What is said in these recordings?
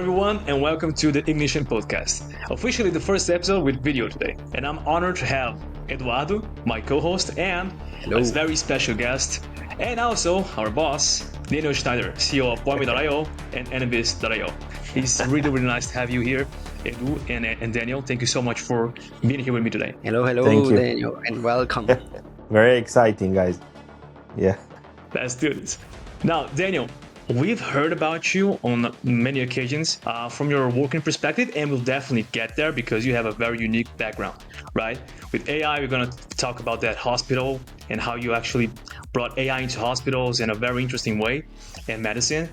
everyone, and welcome to the Ignition Podcast. Officially the first episode with video today. And I'm honored to have Eduardo, my co-host, and a very special guest, and also our boss, Daniel Shnaider, CEO of Warmy.io and Enabis.io. It's really nice to have you here, Edu and Daniel. Thank you so much for being here with me today. Hello, Thank you. Daniel, and welcome. Very exciting, guys. Yeah. Let's do this. Now, Daniel, we've heard about you on many occasions from your working perspective, and we'll definitely get there because you have a very unique background, right? With AI, we're going to talk about that hospital and how you actually brought AI into hospitals in a very interesting way and medicine.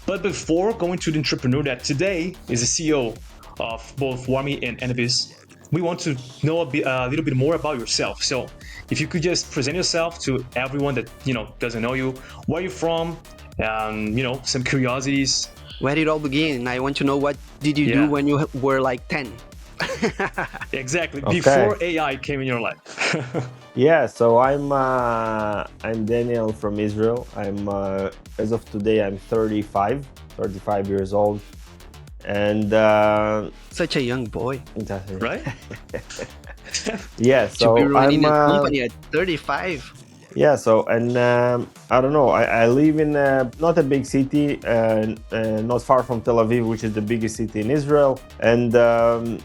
But before going to the entrepreneur that today is the CEO of both Warmy and Enabis, we want to know a little bit more about yourself. So if you could just present yourself to everyone that doesn't know you, where you're from, some curiosities. Where did it all begin? I want to know, what did you do when you were like 10? Exactly, Okay. before AI came in your life. Yeah, so I'm Daniel from Israel. I'm as of today I'm 35 years old, and Such a young boy. Right? yeah, so to be running I'm a company at 35. yeah, so and I don't know. I live in not a big city, not far from Tel Aviv, which is the biggest city in Israel. And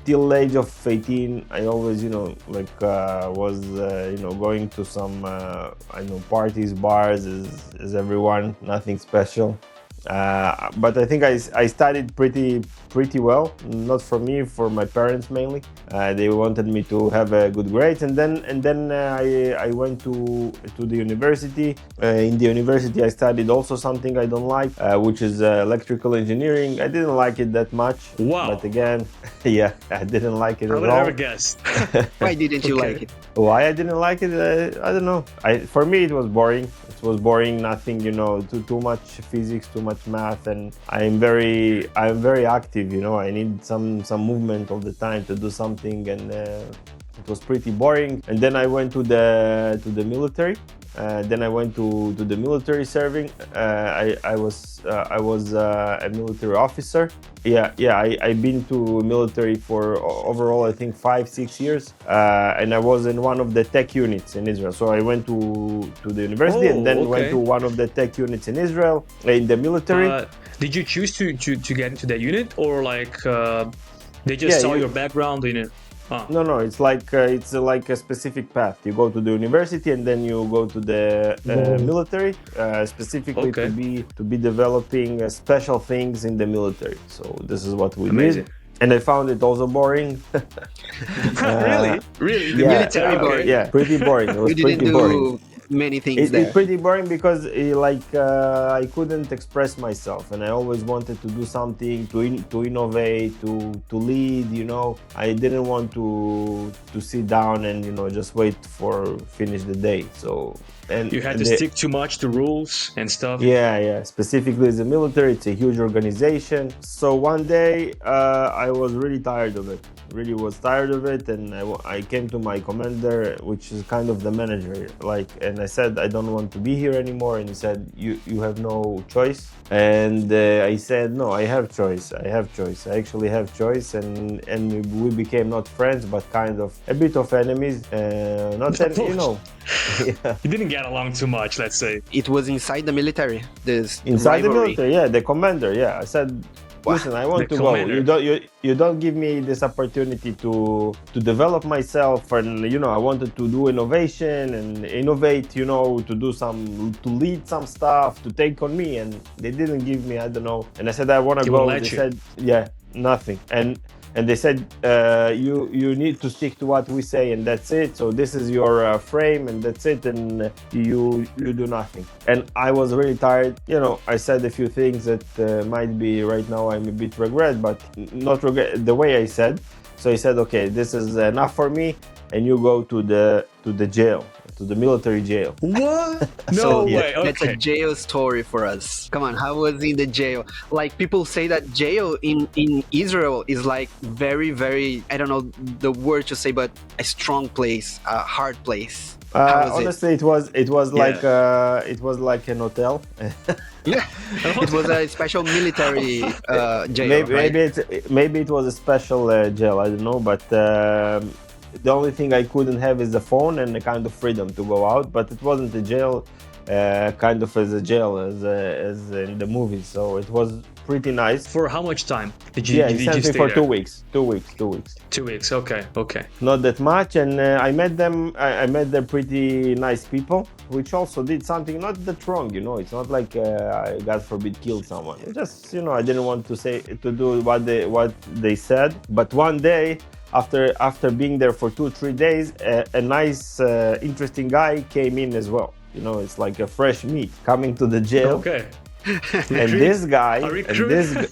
till the age of 18, I always, was going to some parties, bars, as everyone. Nothing special. But I think I studied pretty well. Not for me, for my parents mainly. They wanted me to have a good grades, and then I went to the university. In the university, I studied also something I don't like, which is electrical engineering. I didn't like it that much. Wow. But again, yeah, I didn't like it I at would all. never guess. Why didn't you Okay. like it? Why I didn't like it? I don't know. For me, it was boring. It was boring. Nothing, too much physics, too much math, and I'm very active. I need some movement all the time to do something, and it was pretty boring. And then I went to the military. Then I went to the military serving. I was a military officer. I've been to military for overall I think 5-6 years, and I was in one of the tech units in Israel. So I went to the university and then went to one of the tech units in Israel in the military. Did you choose to get into that unit, or they just saw your background in it? No, it's like a specific path. You go to the university and then you go to the military, specifically to be developing special things in the military. So this is what we did. And I found it also boring. Really? The military boring? Yeah, pretty boring. It was You pretty didn't boring. do many things there. It's pretty boring because I couldn't express myself, and I always wanted to do something, to innovate, to lead. I didn't want to sit down and just wait for finish the day. So you had to stick too much to rules and stuff. Yeah. Specifically as a military, it's a huge organization. So one day I was really tired of it. Really was tired of it, and I came to my commander, which is kind of the manager, and I said I don't want to be here anymore. And he said you have no choice. And I said no, I have choice. I actually have choice, and we became not friends, but kind of a bit of enemies. Yeah. You didn't get along too much, let's say. It was inside the military. This Inside the rivalry. military, yeah, the commander, yeah. I said, listen, I want to go. You don't give me this opportunity to develop myself, and I wanted to do innovation and innovate, to do to lead some stuff, to take on me, and they didn't give me. I don't know. And I said I want to go. They said, yeah, nothing. And they said you need to stick to what we say, and that's it. So this is your frame, and that's it, and you do nothing. And I was really tired. I said a few things that might be right now I'm a bit regret, but not regret the way I said. So he said, okay, this is enough for me, and you go to the jail. to the military jail. What? No So way. that's a Okay. jail story for us. Come on, how was in the jail? Like people say that jail in Israel is like very, very, I don't know the word to say, but a strong place, a hard place. How was Honestly, it was like an hotel. Yeah, it was a special military jail, maybe right? maybe it was a special jail. I don't know, but the only thing I couldn't have is the phone and a kind of freedom to go out. But it wasn't a jail, kind of as a jail as in the movies. So it was pretty nice. For how much time did you? Yeah, he did sent you me stay for there? 2 weeks. 2 weeks. 2 weeks. 2 weeks. Okay. Okay. Not that much, and I met them. I met them pretty nice people, which also did something not that wrong. You know, it's not like I, God forbid, killed someone. It just, you know, I didn't want to do what they said. But one day, after being there for 2-3 days, a nice, interesting guy came in as well. You know, it's like a fresh meat coming to the jail. Okay. And this guy, A and recruit?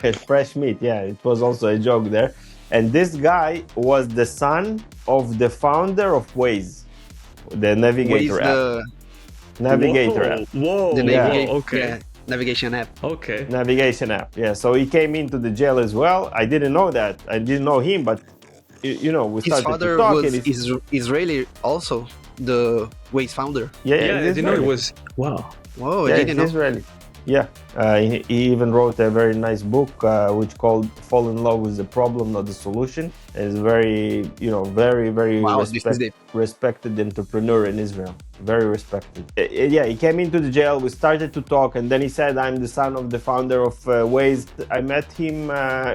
this fresh meat, yeah, it was also a joke there. And this guy was the son of the founder of Waze, the navigator app. The Navigator Whoa. app. Whoa. the Yeah. navigation, Okay. yeah, navigation app. Okay. Navigation app, yeah. So he came into the jail as well. I didn't know that. I didn't know him, but you know, we His started father to talk. was And Israeli, also the Waze founder. yeah, Yeah, I it's didn't know it Israeli. was. Wow. Whoa, Yeah, I it's didn't know. Israeli. Yeah, he even wrote a very nice book which called "Fall in Love with the Problem, Not the Solution." It's very, you know, very Wow, this is it. respected entrepreneur in Israel. Very respected. Yeah, he came into the jail. We started to talk, and then he said, "I'm the son of the founder of Waze." I met him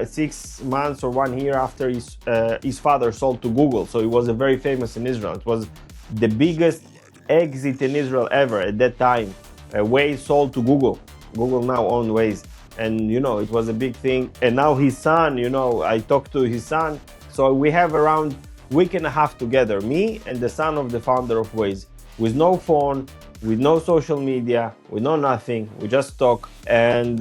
6 months or 1 year after his father sold to Google. So he was very famous in Israel. It was the biggest exit in Israel ever at that time. Waze sold to Google. Google now owns Waze, and you know, it was a big thing. And now his son, you know, I talked to his son, so we have around week and a half together, me and the son of the founder of Waze, with no phone, with no social media, with no nothing. We just talk, and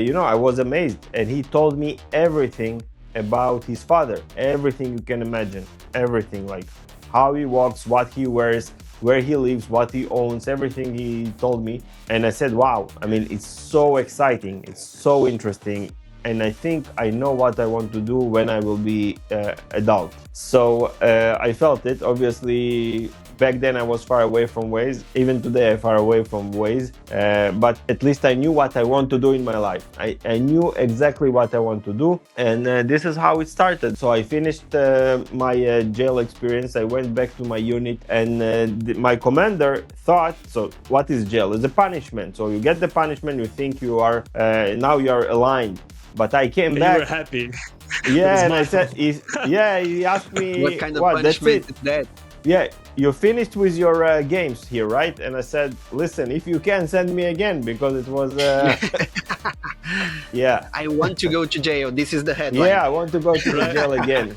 you know, I was amazed. And he told me everything about his father, everything you can imagine, everything, like how he walks, what he wears, where he lives, what he owns, everything he told me. And I said, wow, I mean, it's so exciting, it's so interesting. And I think I know what I want to do when I will be adult. So I felt it. Obviously, back then I was far away from Waze. Even today I'm far away from Waze. But at least I knew what I want to do in my life. I knew exactly what I want to do. And this is how it started. So I finished my jail experience. I went back to my unit, and my commander thought, so what is jail? It's a punishment. So you get the punishment, you think you are, now you are aligned. But I came And back. you were happy. Yeah, and I said, he asked me, What kind of that's punishment it? is that? Yeah, you finished with your games here, right? And I said, listen, if you can, send me again, because it was, yeah. I want to go to jail. This is the headline. Yeah, I want to go to the jail again.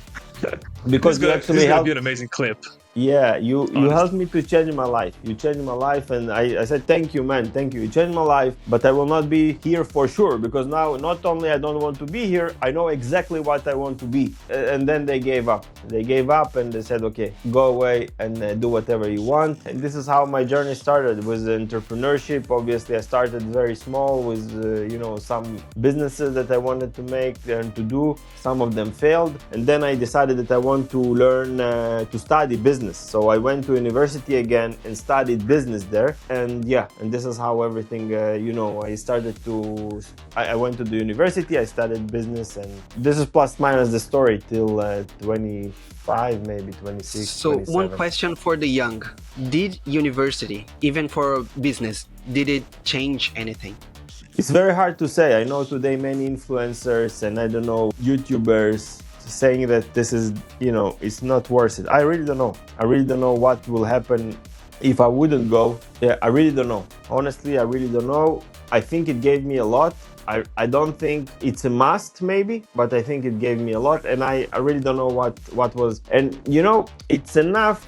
Because This you is actually gonna helped. be an amazing clip. Yeah, you Honestly. helped me to change my life. You changed my life, and I said, thank you, man, thank you. You changed my life, but I will not be here for sure, because now not only I don't want to be here, I know exactly what I want to be. And then they gave up. They gave up and they said, okay, go away and do whatever you want. And this is how my journey started, with entrepreneurship. Obviously, I started very small with, you know, some businesses that I wanted to make and to do. Some of them failed. And then I decided that I want to learn to study business. So I went to university again and studied business there. And yeah, and this is how everything, you know, I went to the university, I studied business, and this is plus minus the story till 25, maybe 26, So 27. one question for the young. Did university, even for business, did it change anything? It's very hard to say. I know today many influencers and I don't know, YouTubers saying that this is, you know, it's not worth it. I really don't know. I really don't know what will happen if I wouldn't go. Yeah, I really don't know. Honestly, I really don't know. I think it gave me a lot. I don't think it's a must maybe, but I think it gave me a lot, and I really don't know what was. And you know, it's enough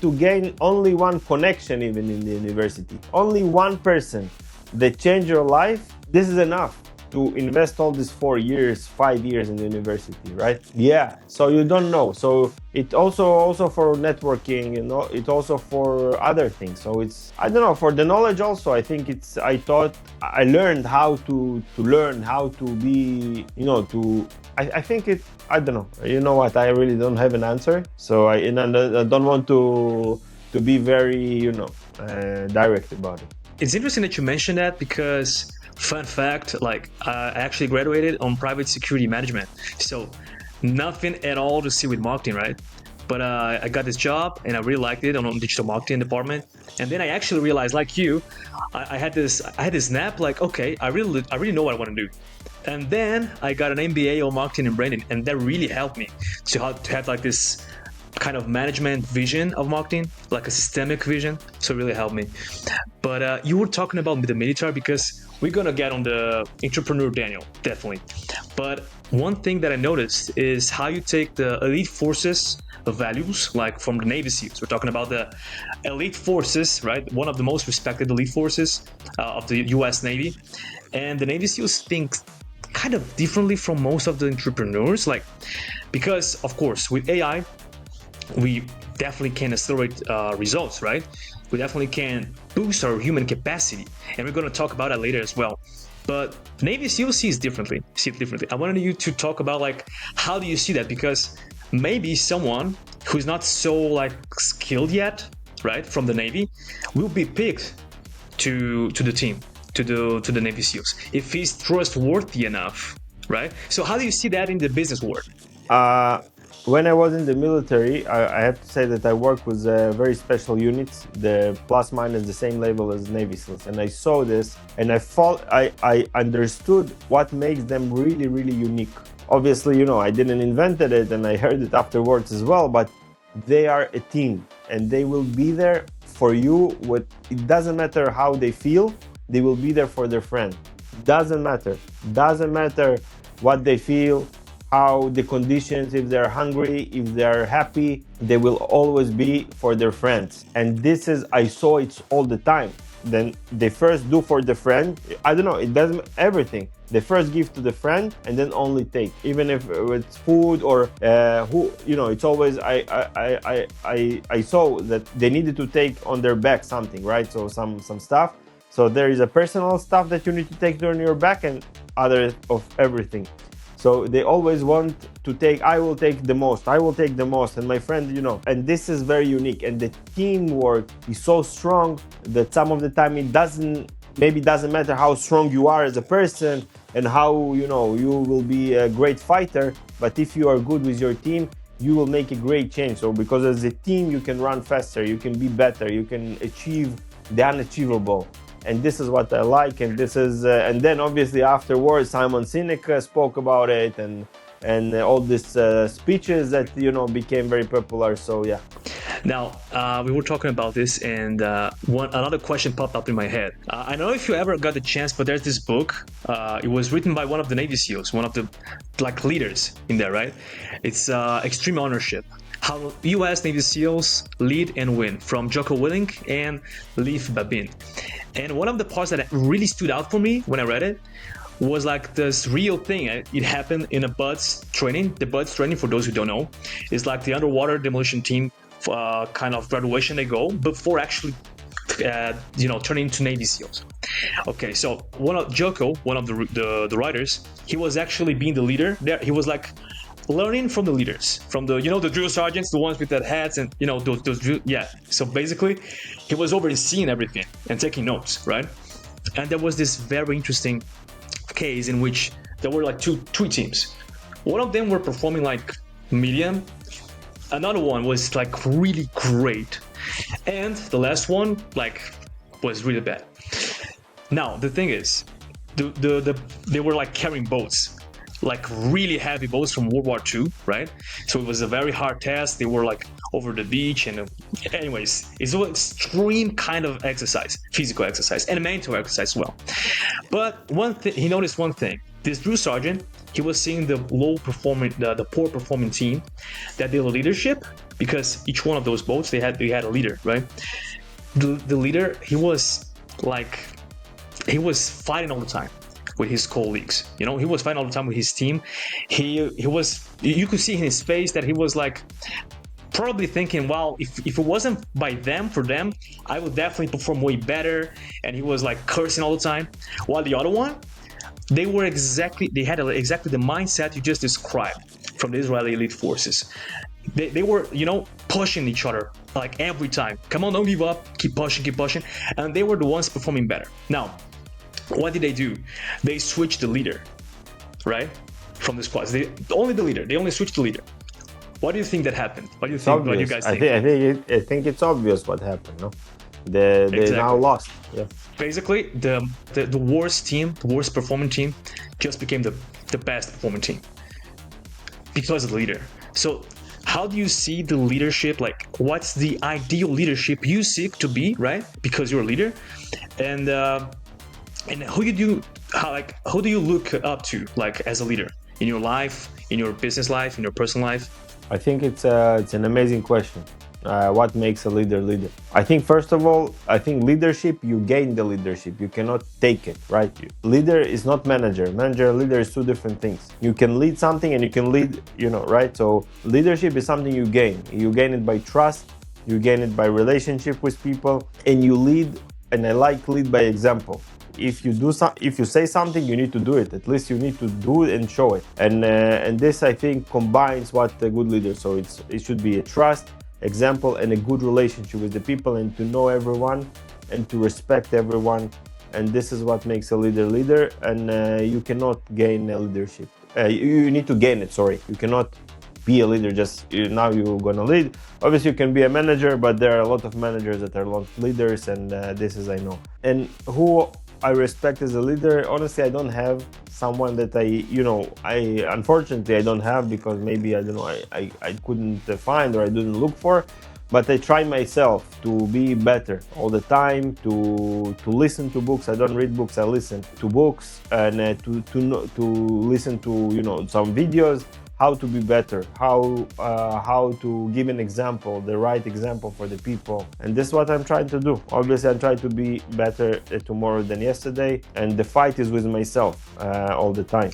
to gain only one connection even in the university. Only one person that changed your life. This is enough. to invest all these 4 years, 5 years in the university, right? Yeah, so you don't know. So it also for networking, you know, it also for other things. So it's, I don't know, for the knowledge also, I think it's, I learned how to learn, how to be, you know, I think it, I don't know, you know what, I really don't have an answer. So I don't want to be very, you know, direct about it. It's interesting that you mentioned that because, fun fact, like I actually graduated on private security management. So nothing at all to see with marketing, right? But I got this job and I really liked it on digital marketing department. And then I actually realized, like you, I had this snap, like, okay, I really know what I want to do. And then I got an MBA on marketing and branding, and that really helped me to have like this kind of management vision of marketing, like a systemic vision. So it really helped me. But you were talking about the military, because we're gonna get on the entrepreneur Daniel, definitely. But one thing that I noticed is how you take the elite forces values, like from the Navy SEALs. We're talking about the elite forces, right? One of the most respected elite forces of the US Navy. And the Navy SEALs think kind of differently from most of the entrepreneurs, like, because of course with AI, we definitely can accelerate results, right? We definitely can boost our human capacity, and we're going to talk about that later as well. But Navy SEAL see it differently. I wanted you to talk about, like, how do you see that? Because maybe someone who's not so like skilled yet, right, from the Navy, will be picked to the team, to the Navy SEALs, if he's trustworthy enough, right? So how do you see that in the business world? When I was in the military, I have to say that I worked with very special units, the plus minus the same level as Navy SEALs, and I saw this, and I understood what makes them really, really unique. Obviously, you know, I didn't invented it, and I heard it afterwards as well, but they are a team, and they will be there for you. It doesn't matter how they feel, they will be there for their friend. Doesn't matter what they feel, how the conditions, if they're hungry, if they're happy, they will always be for their friends. And this is, I saw it all the time. Then they first do for the friend. I don't know, it doesn't, everything. They first give to the friend and then only take, even if it's food or who, you know, it's always, I saw that they needed to take on their back something, right? So some stuff. So there is a personal stuff that you need to take on your back and other of everything. So they always want to take, I will take the most, and my friend, you know, and this is very unique. And the teamwork is so strong that some of the time it doesn't matter how strong you are as a person and how, you know, you will be a great fighter, but if you are good with your team, you will make a great change. So because as a team, you can run faster, you can be better, you can achieve the unachievable. And this is what I like, and this is, and then obviously afterwards, Simon Sinek spoke about it, and all these speeches that, you know, became very popular. So yeah. Now, we were talking about this, and another question popped up in my head. I don't know if you ever got the chance, but there's this book. It was written by one of the Navy SEALs, one of the like leaders in there, right? It's Extreme Ownership. How US Navy SEALs Lead and Win, from Jocko Willink and Leif Babin. And one of the parts that really stood out for me when I read it was like this real thing. It happened in a BUDS training. The BUDS training, for those who don't know, is like the underwater demolition team kind of graduation they go before actually turning into Navy SEALs. Okay, so Jocko, one of the writers, he was actually being the leader there. He was like learning from the leaders, from the, you know, the drill sergeants, the ones with that hats, and, you know, those drill, yeah. So basically, he was overseeing everything and taking notes, right? And there was this very interesting case in which there were like two teams. One of them were performing like medium, another one was like really great, and the last one like was really bad. Now the thing is, they were like carrying boats, like really heavy boats from World War II, right? So it was a very hard task. They were like over the beach, and anyways, it's an extreme kind of exercise, physical exercise and mental exercise as well. But he noticed one thing. This drill sergeant, he was seeing the the poor performing team, that they were leadership, because each one of those boats they had a leader, right? The leader, he was fighting all the time. with his colleagues. You know, he was fighting all the time with his team. He was, you could see in his face that he was like probably thinking, well, if it wasn't by them, for them, I would definitely perform way better. And he was like cursing all the time. While the other one, they had exactly the mindset you just described from the Israeli elite forces. They were, you know, pushing each other like every time. Come on, don't give up, keep pushing. And they were the ones performing better. Now, what did they do? They switched the leader, right? From the squads. Only the leader. They only switched the leader. What do you think that happened? What do you think? What do you guys think? I think it's obvious what happened. No, they now lost. Yeah. Basically, the worst team, the worst performing team, just became the best performing team because of the leader. So, how do you see the leadership? Like, what's the ideal leadership you seek to be, right? Because you're a leader, and who do you look up to, like, as a leader in your life, in your business life, in your personal life? I think it's an amazing question. What makes a leader? I think, first of all, leadership, you gain the leadership. You cannot take it, right? Leader is not manager. Manager and leader is two different things. You can lead something and you can lead, right? So leadership is something you gain. You gain it by trust. You gain it by relationship with people, and you lead. And I like lead by example. If you say something, you need to do it. At least you need to do it and show it. And this, I think, combines what a good leader. So it should be a trust, example, and a good relationship with the people, and to know everyone and to respect everyone. And this is what makes a leader. And you cannot gain a leadership. You need to gain it. Sorry, you cannot be a leader just now you're gonna lead. Obviously, you can be a manager, but there are a lot of managers that are not leaders, and this is, I know. And who I respect as a leader, honestly, I don't have someone that unfortunately I don't have, because maybe, I don't know, I couldn't find, or I didn't look for, but I try myself to be better all the time, to listen to books. I don't read books, I listen to books, and to listen to, some videos, how to be better, how to give an example, the right example for the people. And this is what I'm trying to do. Obviously, I'm trying to be better tomorrow than yesterday, and the fight is with myself all the time.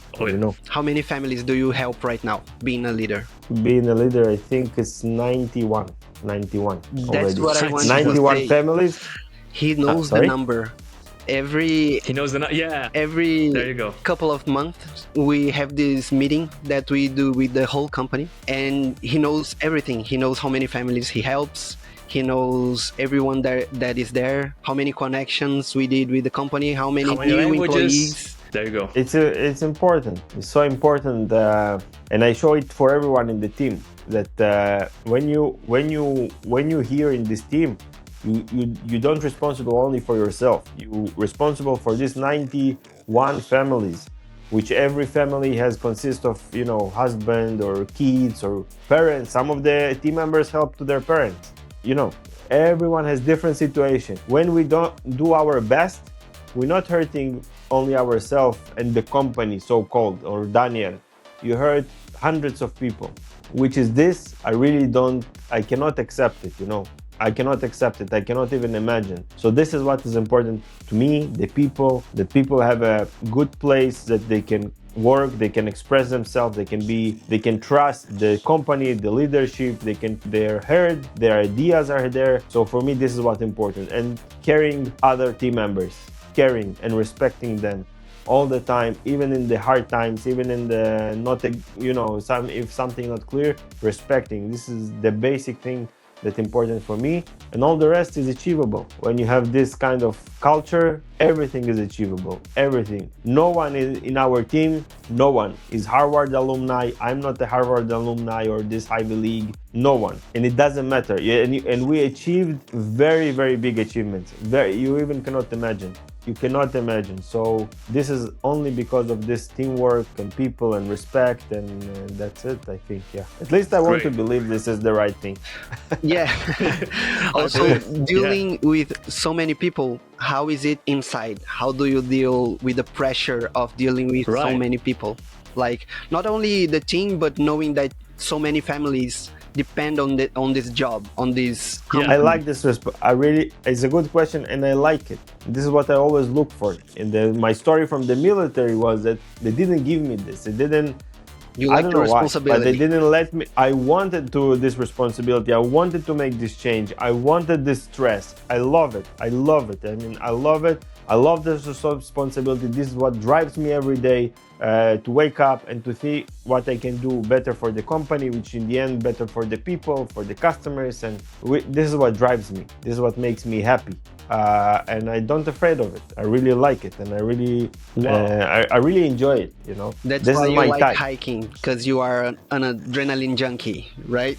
How many families do you help right now being a leader? Being a leader, I think it's 91 That's already. what I want 91 to say. families. He knows the number. Every there you go. couple of months we have this meeting that we do with the whole company, and he knows everything. He knows how many families he helps. He knows everyone that is there, how many connections we did with the company, how many new employees. There you go. It's important. It's so important, and I show it for everyone in the team that when you hear in this team, you don't responsible only for yourself. You responsible for these 91 families, which every family consists of, husband or kids or parents. Some of the team members help to their parents. Everyone has different situation. When we don't do our best, we're not hurting only ourselves and the company, so-called, or Daniel. You hurt hundreds of people, which is this. I cannot accept it, I cannot accept it. I cannot even imagine. So this is what is important to me. The people have a good place that they can work, they can express themselves, they can trust the company, the leadership, they're heard, their ideas are there. So for me, this is what's important. And caring other team members, caring and respecting them all the time, even in the hard times, even in the if something not clear, respecting. This is the basic thing that's important for me, and all the rest is achievable. When you have this kind of culture, everything is achievable. Everything. No one is in our team. No one is Harvard alumni. I'm not a Harvard alumni or this Ivy League. No one, and it doesn't matter. And we achieved very, very big achievements. You even cannot imagine. You cannot imagine. So this is only because of this teamwork and people and respect, and that's it, I think. Yeah, at least I want to believe this is the right thing. Yeah. Also, dealing with so many people, how is it inside? How do you deal with the pressure of dealing with so many people? Like, not only the team, but knowing that so many families depend on this job, on this Yeah. company? I like this response. It's a good question, and I like it. This is what I always look for. And my story from the military was that they didn't give me this. They didn't. You I like don't the know why, but responsibility. they didn't let me. I wanted to this responsibility. I wanted to make this change. I wanted this stress. I love it. I love it. I mean, I love it. I love this responsibility. This is what drives me every day to wake up and to see what I can do better for the company, which in the end better for the people, for the customers, and this is what drives me. This is what makes me happy. And I don't afraid of it. I really like it, and I really, I really enjoy it. You know, That's this why is you my like type. hiking, because you are an adrenaline junkie, right?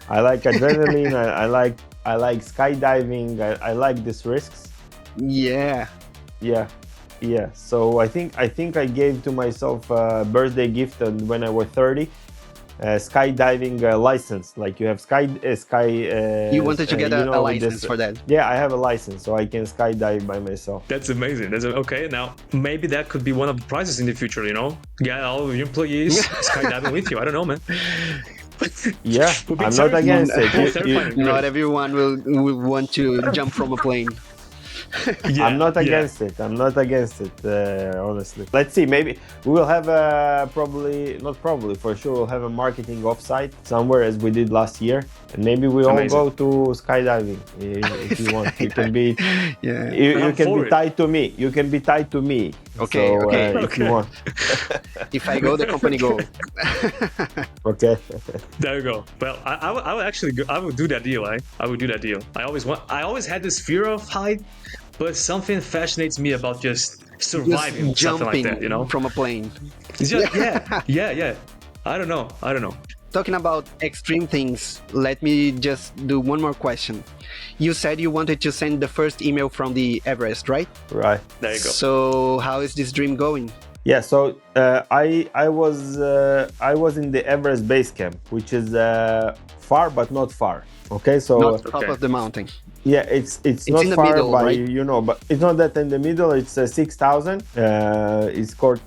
I like adrenaline. I like skydiving. I like these risks. Yeah. Yeah, yeah. So I think I gave to myself a birthday gift when I was 30. Skydiving license, like you have sky. You wanted to get a with license for that. Yeah, I have a license, so I can skydive by myself. That's amazing. Okay. Now maybe that could be one of the prizes in the future. You know, get all of your employees skydiving with you. I don't know, man. Yeah, Would be I'm not terrifying. against it. Terrifying. Not everyone will want to jump from a plane. Yeah, I'm not yeah. against it. I'm not against it, honestly. Let's see. Maybe we will have for sure, we'll have a marketing offsite somewhere as we did last year, and maybe we all Amazing. go to skydiving if you want. You can be, Yeah. you I'm can for be it. tied to me. You can be tied to me. Okay, So, okay. if you want. If I go, the company goes. Okay. There you go. Well, I would actually I would do that deal. I would do that deal. I always had this fear of height, but something fascinates me about just surviving Just something like jumping that. You know? from a plane. It's just, yeah. I don't know. Talking about extreme things, let me just do one more question. You said you wanted to send the first email from the Everest, right? Right. There you go. So how is this dream going? Yeah, so I was in the Everest base camp, which is far but not far. Okay, so Not top Okay. of the mountain. yeah, it's not in the far middle, by right? but it's not that in the middle. It's 6,000. It's called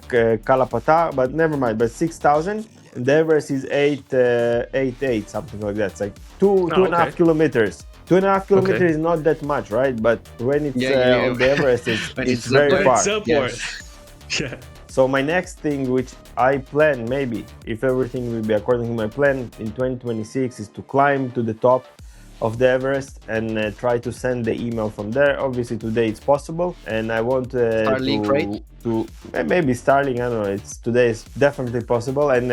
Kalapata, but never mind. But 6,000. And the Everest is 888, something like that. It's like two and a half okay. kilometers. 2.5 kilometers Okay. is not that much, right? But when it's Yeah. on the Everest, When it's it's very up there, far. It's upward. Yes. Yeah. So my next thing, which I plan, maybe if everything will be according to my plan in 2026, is to climb to the top of the Everest and try to send the email from there. Obviously today it's possible, and I want Starlink, right? to maybe Starlink. I don't know. Today is definitely possible, and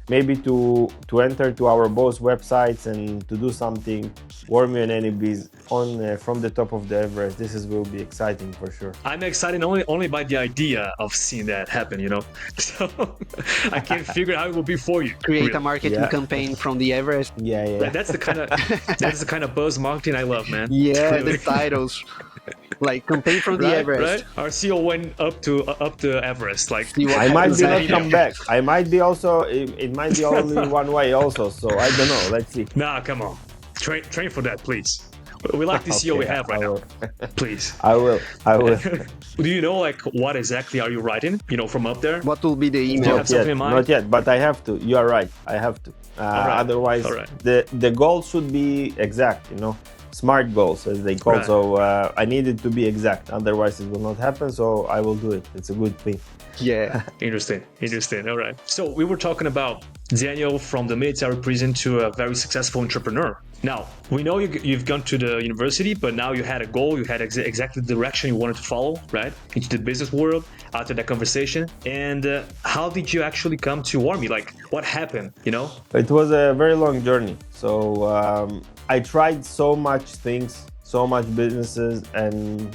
maybe to enter to our both websites and to do something warm and any bees on from the top of the Everest. Will be exciting for sure. I'm excited only by the idea of seeing that happen, you know. So I can't figure out how it will be for you. Create Really. a marketing Yeah. campaign from the Everest. Yeah. That's the kind of buzz marketing I love, man. Yeah, Really. the titles. Like campaign from the Right, Everest. right. Our CEO went up to Everest, like See what I might happens be not after. come back. I might be also. It might be only one way also. So I don't know. Let's see. nah, come on, train for that, please. We like the CEO we Okay, have right I now. will. Please. I will. Do you know like what exactly are you writing? You know, from up there. What will be the you email? have something in mind? Not yet, but I have to. You are right. I have to. right, Otherwise, all right. the goal should be exact. You know, smart goals as they call. Right. So I need it to be exact. Otherwise, it will not happen. So I will do it. It's a good thing. Yeah. Interesting. All right. So we were talking about Daniel from the military prison to a very successful entrepreneur. Now, we know you've gone to the university, but now you had a goal, you had exactly the direction you wanted to follow, right? Into the business world after that conversation. And how did you actually come to Army? Like, what happened, you know? It was a very long journey. So I tried so much things, so much businesses, and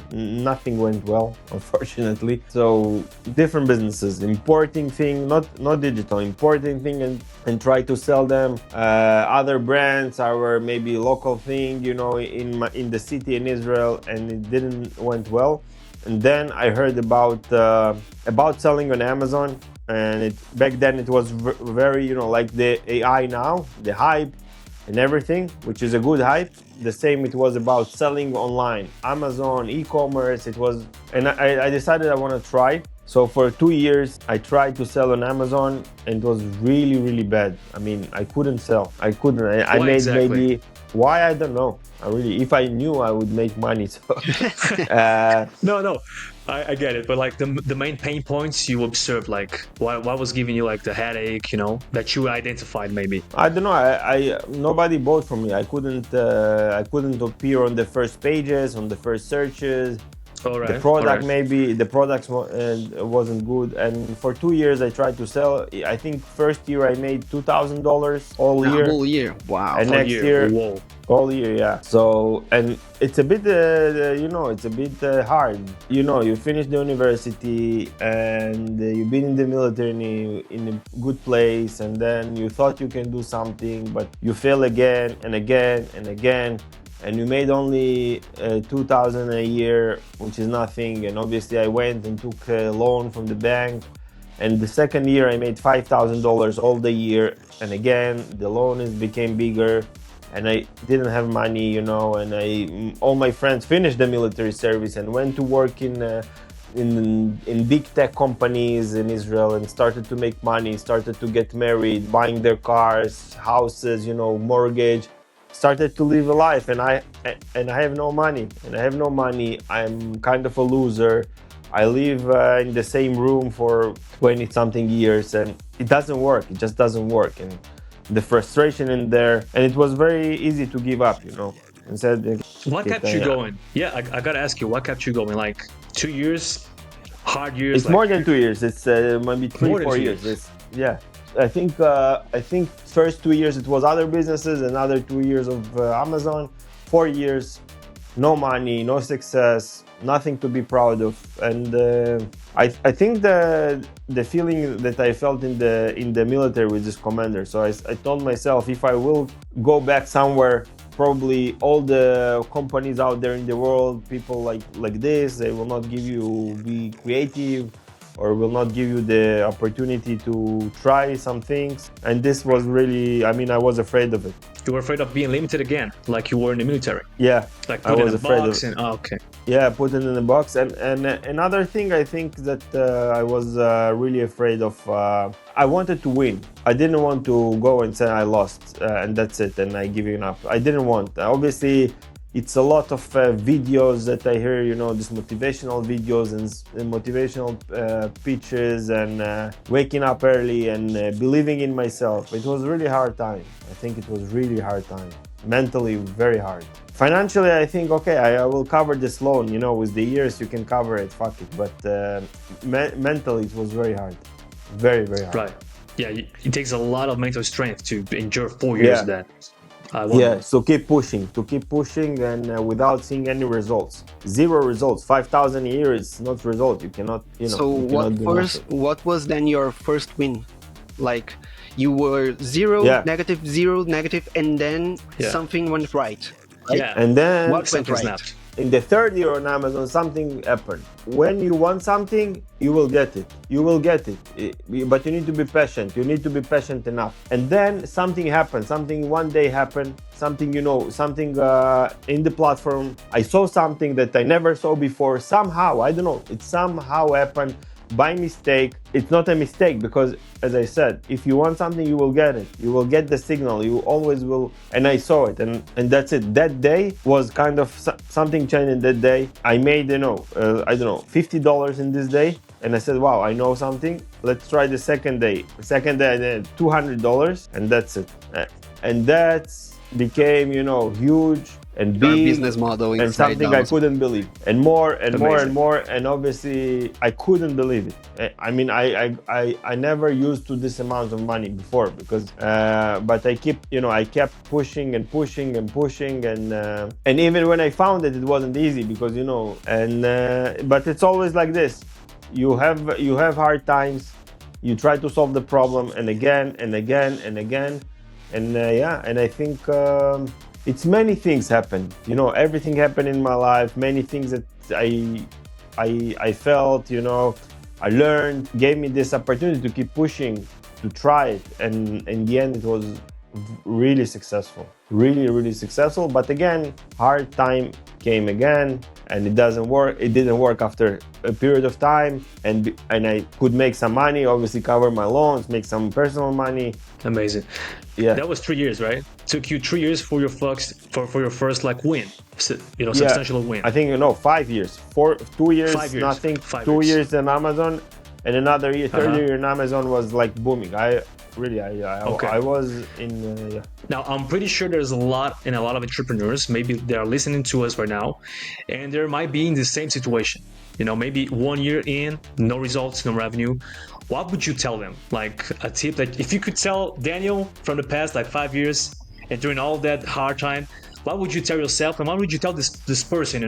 nothing went well, unfortunately. So different businesses, importing thing, not digital, importing thing, and try to sell them. Other brands, our maybe local thing, you know, in the city in Israel, and it didn't went well. And then I heard about selling on Amazon, and back then it was very, you know, like the AI now, the hype and everything, which is a good hype. The same it was about selling online, Amazon, e-commerce. It was, and I decided I want to try. So for 2 years, I tried to sell on Amazon, and it was really, really bad. I mean, I couldn't sell. I couldn't. I Why made exactly? maybe, why, I don't know. I really, if I knew, I would make money. So, uh, No, I get it, but like the main pain points you observed, like what was giving you like the headache, you know, that you identified maybe. I don't know. I nobody bought from me. I couldn't appear on the first pages, on the first searches. All right. The product, all right. maybe the products wasn't good, and for 2 years I tried to sell. I think first year I made $2,000 all A year, whole year. Wow. and All next year Whoa. all year, yeah. So, and it's a bit, it's a bit hard. You finish the university, and you've been in the military in a good place, and then you thought you can do something, but you fail again and again and again. And you made only 2,000 a year, which is nothing. And obviously I went and took a loan from the bank. And the second year I made $5,000 all the year. And again, the loan became bigger, and I didn't have money, and all my friends finished the military service and went to work in big tech companies in Israel, and started to make money, started to get married, buying their cars, houses, mortgage, started to live a life, and I have no money, I'm kind of a loser. I live in the same room for 20 something years, and it doesn't work. It just doesn't work. And the frustration in there, and it was very easy to give up, instead. What kept you going? Yeah, I gotta ask you, what kept you going? Like 2 years, hard years. It's like, more than 2 years. It's maybe More than 3-4 2 years. years. Yeah. I think first 2 years it was other businesses, another 2 years of Amazon, 4 years, no money, no success, nothing to be proud of. And I think the feeling that I felt in the military with this commander. So I told myself, if I will go back somewhere, probably all the companies out there in the world, people like this, they will not give you be creative, or will not give you the opportunity to try some things. And this was really, I was afraid of it. You were afraid of being limited again, like you were in the military. Yeah, Like I put was in a afraid box of. and okay. Yeah, put it in a box. And another thing I think that I was really afraid of, I wanted to win. I didn't want to go and say I lost and that's it and I give it up. I didn't want. Obviously, it's a lot of videos that I hear, these motivational videos and motivational pitches, and waking up early and believing in myself. It was really hard time. I think it was really hard time. Mentally, very hard. Financially, I think, okay, I will cover this loan, with the years you can cover it, fuck it. But mentally, it was very hard. Very, very hard. Right. Yeah, it takes a lot of mental strength to endure 4 years of that. Yeah, so keep pushing, and without seeing any results. Zero results. 5,000 a year is not result. You cannot, So you cannot what was then your first win? Like you were zero, negative, and then something went right. Yeah. And then What went right? snapped. in the third year on Amazon, something happened. When you want something, you will get it. You will get it. But you need to be patient. You need to be patient enough. And then something happened. Something one day happened. Something, something in the platform. I saw something that I never saw before. Somehow, I don't know. It somehow happened by mistake. It's not a mistake because, as I said, if you want something, you will get it. You will get the signal. You always will. And I saw it, and that's it. That day was kind of something changed in that day. I made, I don't know, $50 in this day. And I said, wow, I know something. Let's try the second day. The second day I did $200, and that's it. And that became, huge and big business model and something I couldn't believe, and more and more and more, and obviously I couldn't believe it. I mean, I never used to this amount of money before because, but I kept pushing and pushing and pushing, and even when I found it wasn't easy because but it's always like this. You have hard times. You try to solve the problem, and again and again and again, and and I think. It's many things happened, everything happened in my life, many things that I felt, I learned, gave me this opportunity to keep pushing, to try it. And in the end, it was really successful, really successful. But again, hard time came again, and it didn't work after a period of time, and I could make some money, obviously cover my loans, make some personal money. Amazing. Yeah, That was 3 years, right? Took you 3 years for your first like win, yeah. substantial win. I think 5 years, 2 years, 5 years. nothing. 5 2 years. years in Amazon, and another year, third year in Amazon was like booming. I was in. Yeah. Now, I'm pretty sure there's a lot of entrepreneurs, maybe they're listening to us right now, and there might be in the same situation. Maybe 1 year in, no results, no revenue. What would you tell them? Like a tip, like if you could tell Daniel from the past, like 5 years, and during all that hard time, what would you tell yourself, and what would you tell this person,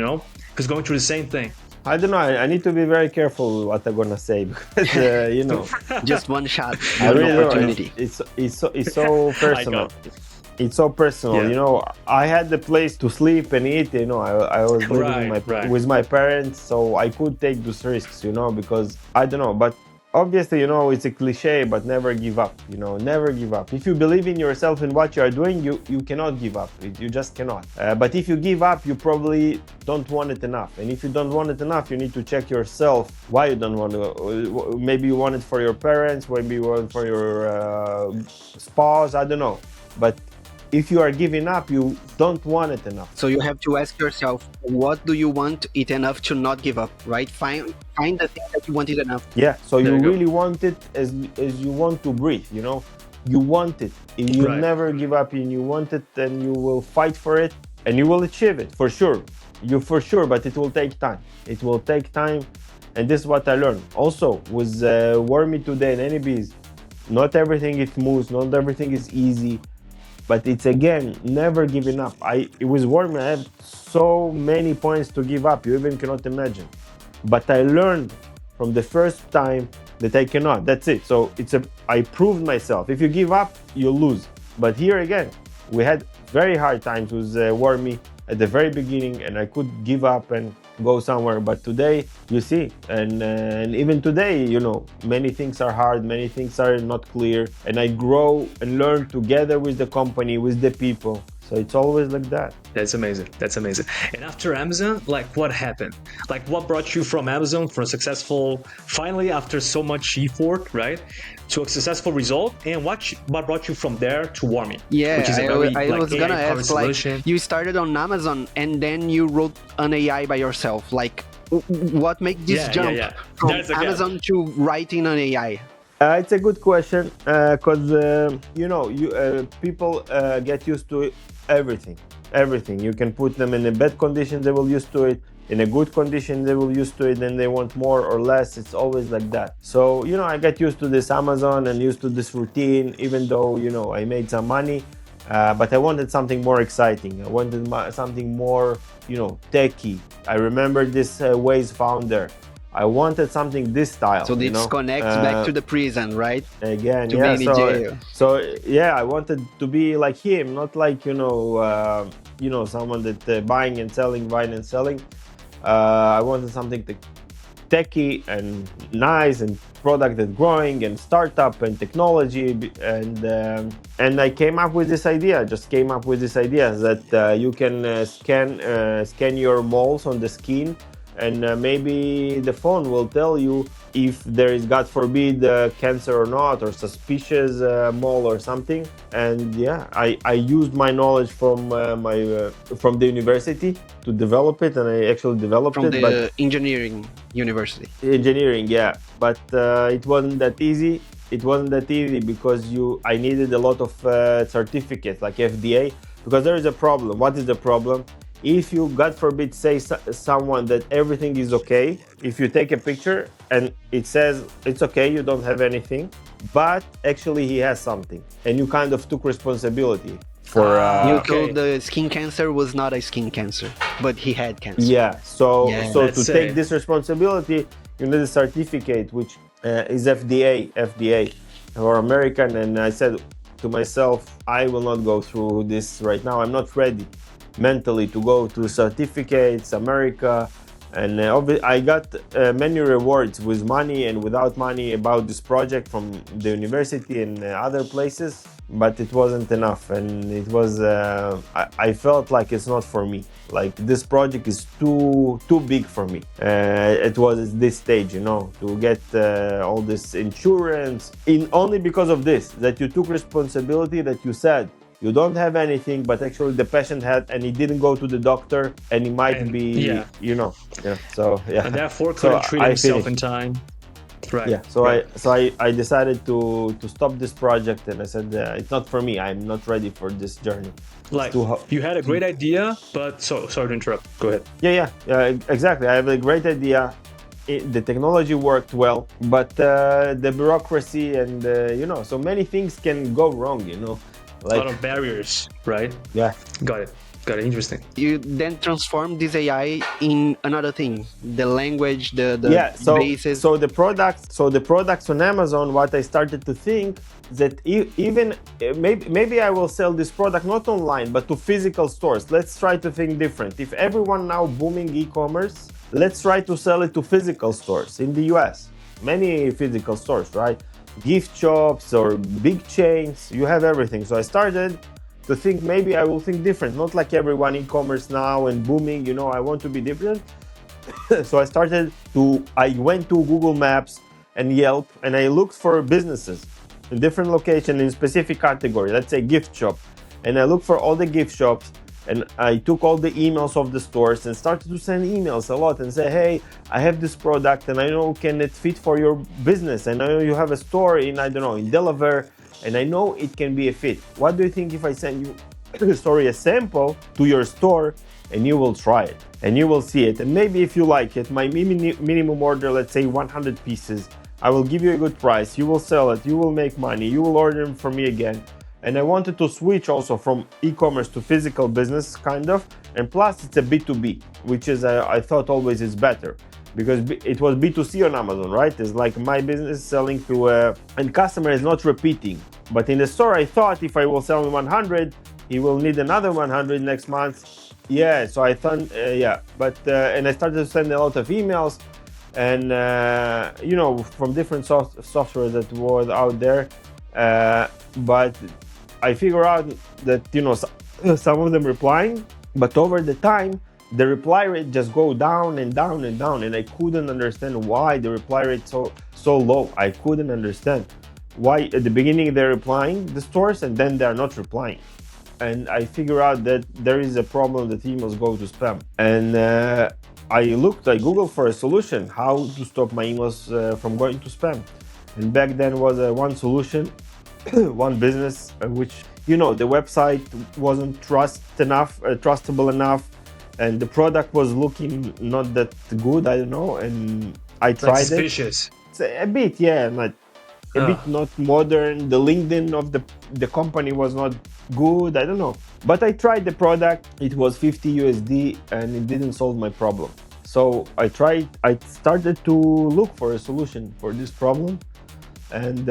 who's going through the same thing? I don't know. I need to be very careful what I'm gonna say because Just one shot, I one really opportunity. It's so personal. It's so personal. Yeah. I had the place to sleep and eat. I was living with my parents, so I could take those risks. Because I don't know, but obviously, it's a cliche, but never give up. Never give up. If you believe in yourself and what you are doing, you cannot give up. You just cannot. But if you give up, you probably don't want it enough. And if you don't want it enough, you need to check yourself why you don't want to. Maybe you want it for your parents, maybe you want it for your spouse. I don't know. But if you are giving up, you don't want it enough. So you have to ask yourself, what do you want it enough to not give up, right? Find the thing that you want it enough. Yeah, so There you you really want it as you want to breathe, You want it, and you never give up, and you want it, and you will fight for it, and you will achieve it, for sure. But it will take time. It will take time, and this is what I learned. Also, with Wormy today and Anybees, not everything is smooth, not everything is easy. But it's again, never giving up. It was Wormy, I had so many points to give up, you even cannot imagine. But I learned from the first time that I cannot. That's it. So I proved myself. If you give up, you lose. But here again, we had very hard times with Wormy at the very beginning, and I could give up and go somewhere. But today, you see, and even today, many things are hard, many things are not clear, and I grow and learn together with the company, with the people. So it's always like that. That's amazing. And after Amazon, like what happened? Like what brought you from Amazon for a successful, finally after so much effort, right, to a successful result? And what brought you from there to Wormy? Yeah, which is I was gonna ask, like, you started on Amazon and then you wrote an AI by yourself. Like, what made this jump from Amazon to writing an AI? It's a good question because people get used to everything. You can put them in a bad condition, they will used to it. In a good condition, they will used to it, and they want more or less. It's always like that. So I got used to this Amazon and used to this routine, even though I made some money. But I wanted something more exciting. I wanted something more techy. I remember this Waze founder. I wanted something this style. So this connects back to the prison, right? Again, jail. So I wanted to be like him, not like someone that buying and selling. I wanted something techy and nice and product that's growing and startup and technology and I came up with this idea. That you can scan your moles on the skin. And maybe the phone will tell you if there is, God forbid, cancer or not, or suspicious mole or something. And I used my knowledge from from the university to develop it, and I actually developed from it. From the engineering university. Engineering, yeah. But it wasn't that easy. Because I needed a lot of certificates like FDA, because there is a problem. What is the problem? If you, God forbid, say someone that everything is okay, if you take a picture and it says it's okay, you don't have anything, but actually he has something, and you kind of took responsibility for. You told the skin cancer was not a skin cancer, but he had cancer. Yeah. So to take this responsibility, you need a certificate, which is FDA or American, and I said to myself, I will not go through this right now. I'm not ready mentally to go to certificates, America, and I got many rewards with money and without money about this project from the university and other places. but it wasn't enough, and it was I felt like it's not for me. Like this project is too big for me. It was this stage, you know, to get all this insurance only because of this, that you took responsibility, that you said you don't have anything, but actually the patient had, and he didn't go to the doctor, and he might be, you know, So and therefore couldn't treat himself in time. Right. Yeah. So I decided to stop this project, and I said it's not for me. I'm not ready for this journey. Like you had a great idea, but sorry to interrupt. Go ahead. Yeah, exactly. I have a great idea. The technology worked well, but the bureaucracy and you know, so many things can go wrong. You know, like a lot of barriers, right? Yeah. Got it. Interesting. You then transform this AI in another thing, the language, the basis. So the products on Amazon, what I started to think that even maybe I will sell this product not online but to physical stores. Let's try to think different. If everyone now booming e-commerce, let's try to sell it to physical stores in the US. Many physical stores, right? Gift shops or big chains, you have everything. So I started to think maybe I will think different, not like everyone e-commerce now and booming, you know, I want to be different. So I went to Google Maps and Yelp, and I looked for businesses in different locations in specific category, let's say gift shop. And I looked for all the gift shops, and I took all the emails of the stores and started to send emails a lot and say, hey, I have this product and I know can it fit for your business, and I know you have a store in, I don't know, in Delaware, and I know it can be a fit. What do you think if I send you a sample to your store, and you will try it and you will see it, and maybe if you like it, my minimum order, let's say 100 pieces, I will give you a good price, you will sell it, you will make money, you will order them from me again. And I wanted to switch also from e-commerce to physical business kind of, and plus it's a B2B, which is I thought always is better. Because it was B2C on Amazon, right? It's like my business selling to and customer is not repeating. But in the store, I thought if I will sell him 100, he will need another 100 next month. Yeah, so I thought, But and I started to send a lot of emails, and you know, from different software that was out there. But I figure out that, you know, some of them replying, but over the time, the reply rate just go down and down and down, and I couldn't understand why the reply rate so low. I couldn't understand why at the beginning they're replying the stores and then they're not replying. And I figure out that there is a problem that emails go to spam. And I Googled for a solution, how to stop my emails from going to spam. And back then was one solution, one business, which, you know, the website wasn't trustable enough. And the product was looking not that good, I don't know, and I tried suspicious. A bit, yeah, like a bit not modern. The LinkedIn of the company was not good, I don't know. But I tried the product, it was 50 USD, and it didn't solve my problem. So I started to look for a solution for this problem, and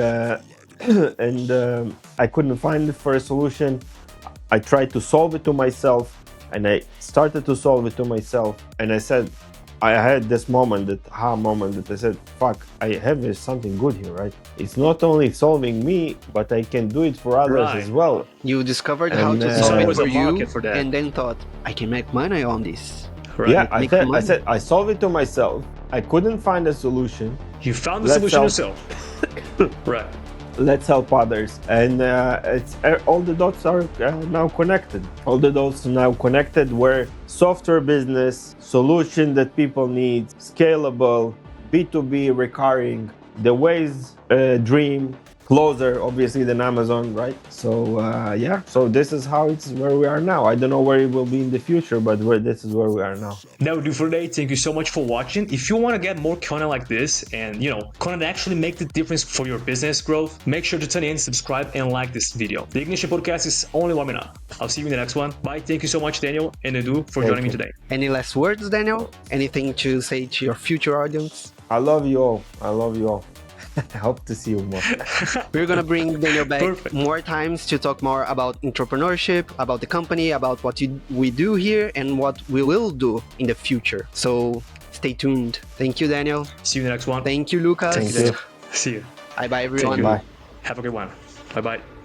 I couldn't find it for a solution. I tried to solve it to myself, and I started to solve it to myself, and I said, I had this moment, that I said, fuck, I have something good here, right? It's not only solving me, but I can do it for others as well. You discovered how to solve it for you, and then thought, I can make money on this. Right. Yeah, I said, I solved it to myself. I couldn't find a solution. You found the solution yourself. Right. Let's help others, and all the dots are now connected. All the dots are now connected, where software business, solution that people need, scalable, B2B, recurring, the ways dream, closer obviously than Amazon, right? So so this is where we are now. I don't know where it will be in the future, but this is where we are now. That would do for today. Thank you so much for watching. If you want to get more content like this, and you know, content that actually make the difference for your business growth, make sure to tune in, subscribe, and like this video. The Ignition podcast is only warming up. I'll see you in the next one. Bye. Thank you so much, Daniel and Edu, for joining me today. Any last words, Daniel? Anything to say to your future audience? I love you all. I love you all. I hope to see you more. We're going to bring Daniel back more times to talk more about entrepreneurship, about the company, about what we do here, and what we will do in the future. So stay tuned. Thank you, Daniel. See you in the next one. Thank you, Lucas. Thank you. See you. Bye-bye, everyone. Bye. Have a good one. Bye-bye.